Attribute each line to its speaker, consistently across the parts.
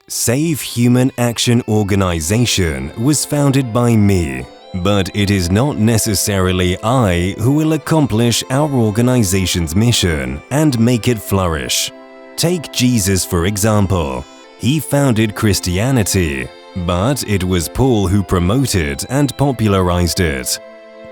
Speaker 1: Save Human Action Organization was founded by me, but it is not necessarily I who will accomplish our organization's mission and make it flourish. Take Jesus for example. He founded Christianity, but it was Paul who promoted and popularized it.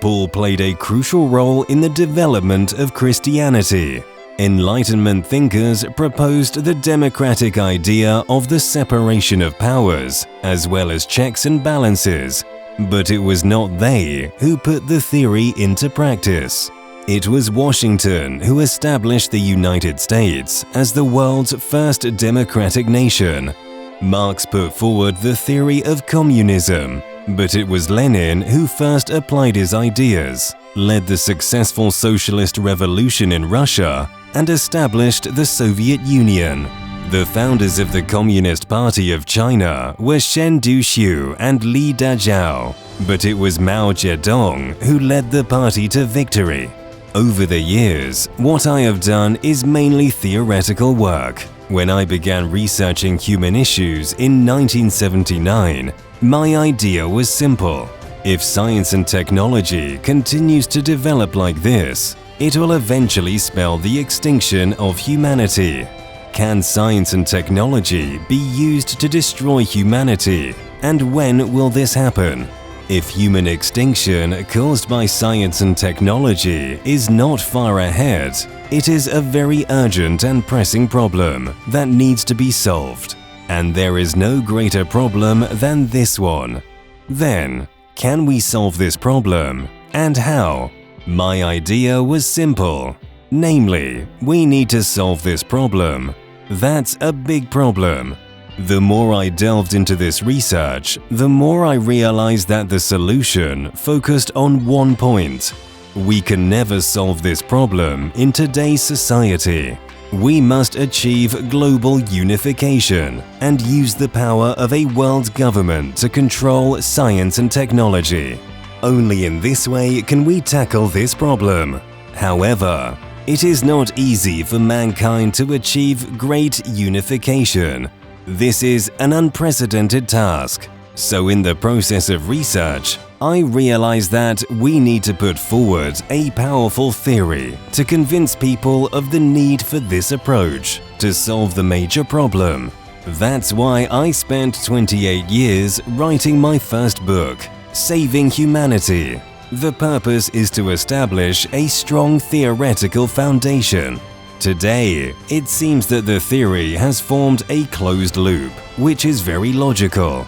Speaker 1: Paul played a crucial role in the development of Christianity. Enlightenment thinkers proposed the democratic idea of the separation of powers, as well as checks and balances, but it was not they who put the theory into practice. It was Washington who established the United States as the world's first democratic nation. Marx put forward the theory of communism, but it was Lenin who first applied his ideas, led the successful socialist revolution in Russia, and established the Soviet Union. The founders of the Communist Party of China were Shen Duxiu and Li Dajiao, but it was Mao Zedong who led the party to victory. Over the years, what I have done is mainly theoretical work. When I began researching human issues in 1979, my idea was simple. If science and technology continues to develop like this, it will eventually spell the extinction of humanity. Can science and technology be used to destroy humanity, and when will this happen? If human extinction caused by science and technology is not far ahead, it is a very urgent and pressing problem that needs to be solved. And there is no greater problem than this one. Then, can we solve this problem, and how? My idea was simple. Namely, we need to solve this problem. That's a big problem. The more I delved into this research, the more I realized that the solution focused on one point. We can never solve this problem in today's society. We must achieve global unification and use the power of a world government to control science and technology. Only in this way can we tackle this problem. However, it is not easy for mankind to achieve great unification. This is an unprecedented task. So in the process of research, I realized that we need to put forward a powerful theory to convince people of the need for this approach to solve the major problem. That's why I spent 28 years writing my first book, Saving Humanity. The purpose is to establish a strong theoretical foundation. Today, it seems that the theory has formed a closed loop, which is very logical.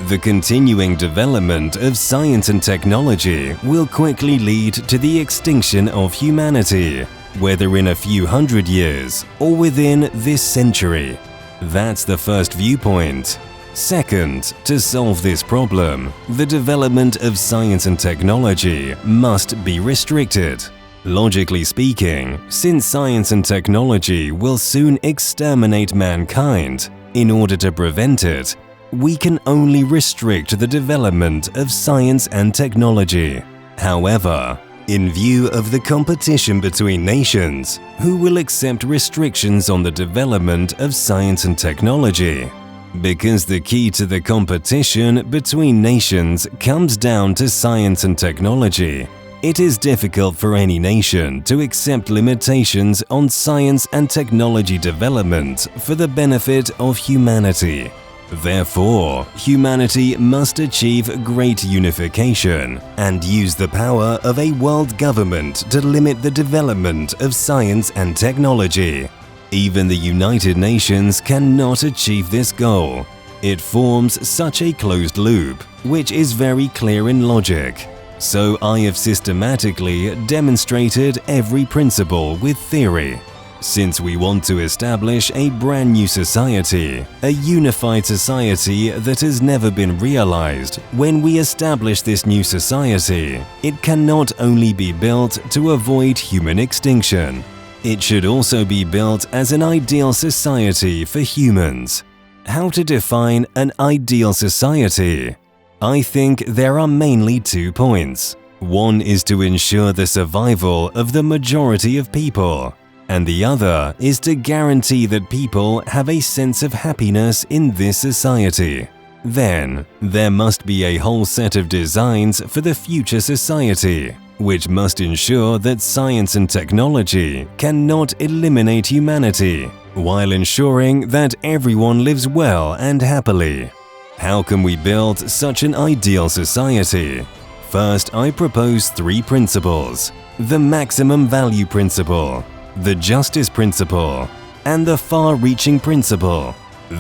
Speaker 1: The continuing development of science and technology will quickly lead to the extinction of humanity, whether in a few hundred years or within this century. That's the first viewpoint. Second, to solve this problem, the development of science and technology must be restricted. Logically speaking, since science and technology will soon exterminate mankind, in order to prevent it, we can only restrict the development of science and technology. However, in view of the competition between nations, who will accept restrictions on the development of science and technology? Because the key to the competition between nations comes down to science and technology, it is difficult for any nation to accept limitations on science and technology development for the benefit of humanity. Therefore, humanity must achieve great unification and use the power of a world government to limit the development of science and technology. Even the United Nations cannot achieve this goal. It forms such a closed loop, which is very clear in logic. So I have systematically demonstrated every principle with theory. Since we want to establish a brand new society, a unified society that has never been realized, when we establish this new society, it cannot only be built to avoid human extinction. It should also be built as an ideal society for humans. How to define an ideal society? I think there are mainly 2 points. One is to ensure the survival of the majority of people, and the other is to guarantee that people have a sense of happiness in this society. Then, there must be a whole set of designs for the future society, which must ensure that science and technology cannot eliminate humanity, while ensuring that everyone lives well and happily. How can we build such an ideal society? First, I propose 3 principles: the maximum value principle, the justice principle, and the far-reaching principle.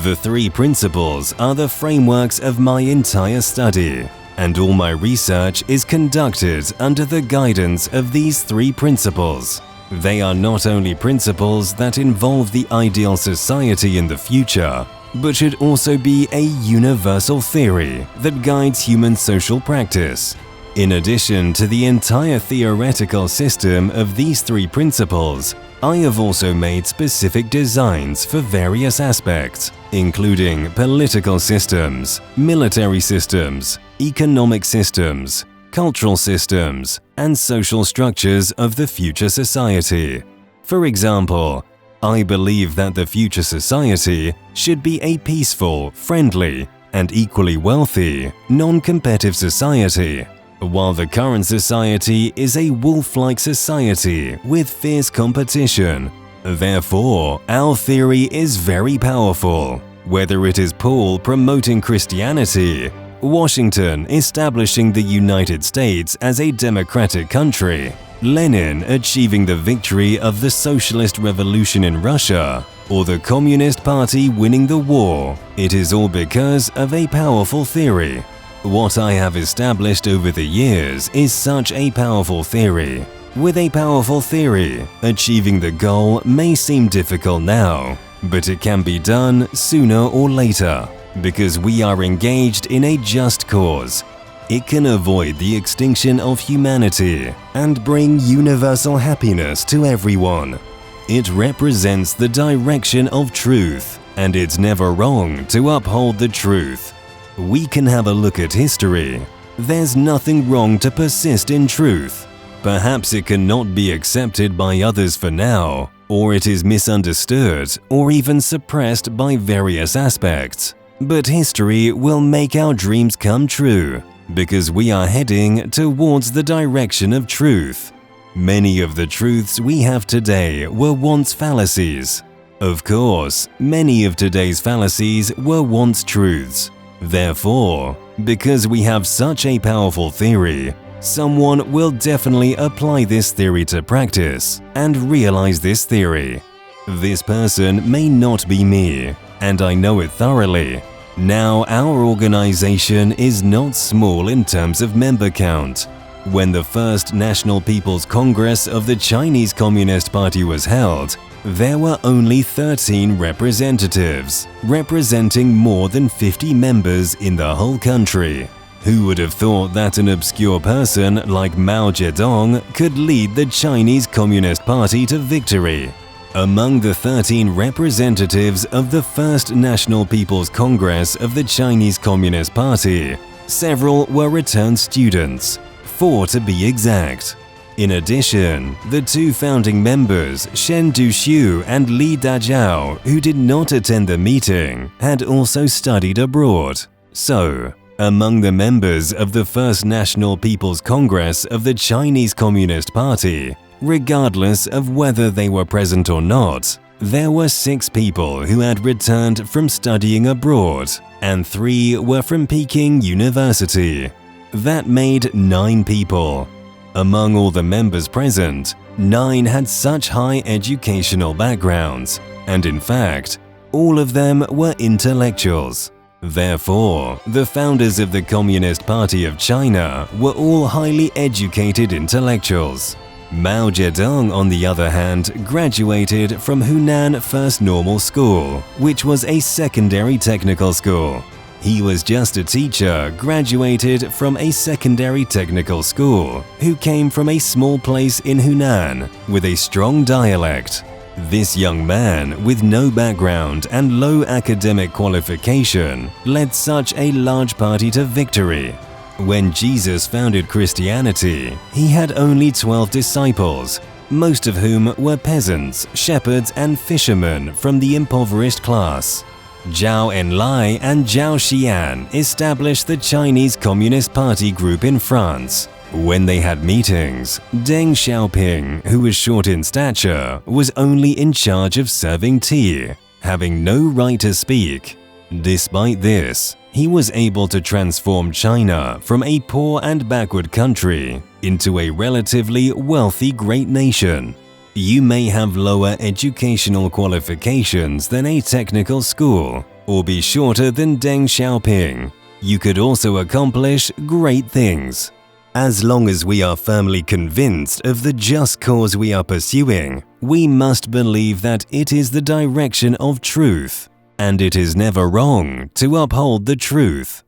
Speaker 1: The 3 principles are the frameworks of my entire study, and all my research is conducted under the guidance of these 3 principles. They are not only principles that involve the ideal society in the future, but should also be a universal theory that guides human social practice. In addition to the entire theoretical system of these 3 principles, I have also made specific designs for various aspects, including political systems, military systems, economic systems, cultural systems, and social structures of the future society. For example, I believe that the future society should be a peaceful, friendly, and equally wealthy, non-competitive society, while the current society is a wolf-like society with fierce competition. Therefore, our theory is very powerful, whether it is Paul promoting Christianity, Washington establishing the United States as a democratic country, Lenin achieving the victory of the Socialist Revolution in Russia, or the Communist Party winning the war. It is all because of a powerful theory. What I have established over the years is such a powerful theory. With a powerful theory, achieving the goal may seem difficult now, but it can be done sooner or later, because we are engaged in a just cause. It can avoid the extinction of humanity and bring universal happiness to everyone. It represents the direction of truth, and it's never wrong to uphold the truth. We can have a look at history. There's nothing wrong to persist in truth. Perhaps it cannot be accepted by others for now, or it is misunderstood or even suppressed by various aspects. But history will make our dreams come true, because we are heading towards the direction of truth. Many of the truths we have today were once fallacies. Of course, many of today's fallacies were once truths. Therefore, because we have such a powerful theory, someone will definitely apply this theory to practice and realize this theory. This person may not be me, and I know it thoroughly. Now, our organization is not small in terms of member count. When the first National People's Congress of the Chinese Communist Party was held, there were only 13 representatives, representing more than 50 members in the whole country. Who would have thought that an obscure person like Mao Zedong could lead the Chinese Communist Party to victory? Among the 13 representatives of the First National People's Congress of the Chinese Communist Party, several were returned students, 4 to be exact. In addition, the 2 founding members, Shen Duxiu and Li Dajiao, who did not attend the meeting, had also studied abroad. So, among the members of the First National People's Congress of the Chinese Communist Party, regardless of whether they were present or not, there were 6 people who had returned from studying abroad, and 3 were from Peking University. That made 9 people. Among all the members present, 9 had such high educational backgrounds, and in fact, all of them were intellectuals. Therefore, the founders of the Communist Party of China were all highly educated intellectuals. Mao Zedong, on the other hand, graduated from Hunan First Normal School, which was a secondary technical school. He was just a teacher graduated from a secondary technical school who came from a small place in Hunan with a strong dialect. This young man, with no background and low academic qualification, led such a large party to victory. When Jesus founded Christianity, he had only 12 disciples, most of whom were peasants, shepherds and fishermen from the impoverished class. Zhou Enlai and Zhao Xian established the Chinese Communist Party group in France. When they had meetings, Deng Xiaoping, who was short in stature, was only in charge of serving tea, having no right to speak. Despite this, he was able to transform China from a poor and backward country into a relatively wealthy great nation. You may have lower educational qualifications than a technical school, or be shorter than Deng Xiaoping. You could also accomplish great things. As long as we are firmly convinced of the just cause we are pursuing, we must believe that it is the direction of truth, and it is never wrong to uphold the truth.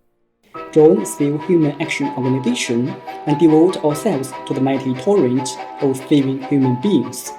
Speaker 2: Join Civil Human Action Organization and devote ourselves to the mighty torrent of living human beings.